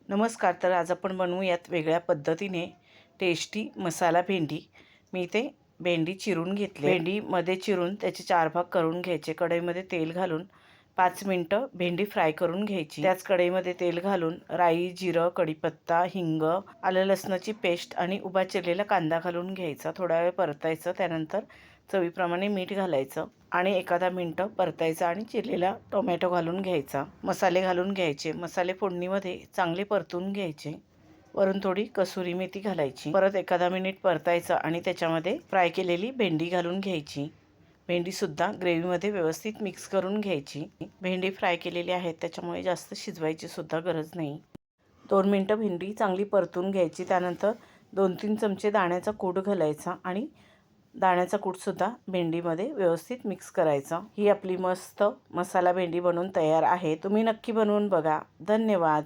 नमस्कार. तर आज आपण बनवूयात वेगळ्या पद्धतीने टेस्टी मसाला भेंडी. मी इथे भेंडी चिरून घेतली. भेंडीमध्ये चिरून त्याचे 4 भाग करून घ्यायचे. कढईमध्ये तेल घालून 5 मिनटं भेंडी फ्राय करून घ्यायची. त्याच कढईमध्ये तेल घालून राई, जिरं, कढीपत्ता, हिंग, आलं लसणाची पेस्ट आणि उभा चिरलेला कांदा घालून घ्यायचा. थोडा वेळ परतायचं. त्यानंतर चवीप्रमाणे मीठ घालायचं आणि एखादा मिनटं परतायचं आणि चिरलेला टोमॅटो घालून घ्यायचा. मसाले घालून घ्यायचे. मसाले फोडणीमध्ये चांगले परतून घ्यायचे. वरून थोडी कसुरी मेथी घालायची. परत एखादा मिनिट परतायचं आणि त्याच्यामध्ये फ्राय केलेली भेंडी घालून घ्यायची. भेंडीसुद्धा ग्रेव्हीमध्ये व्यवस्थित मिक्स करून घ्यायची. भेंडी फ्राय केलेली आहे त्याच्यामुळे जास्त शिजवायची सुद्धा गरज नाही. 2 मिनटं भेंडी चांगली परतून घ्यायची. त्यानंतर 2-3 चमचे दाण्याचा कूट घालायचा आणि दाण्याचा कूटसुद्धा भेंडीमध्ये व्यवस्थित मिक्स करायचा. ही आपली मस्त मसाला भेंडी बनवून तयार आहे. तुम्ही नक्की बनवून बघा. धन्यवाद.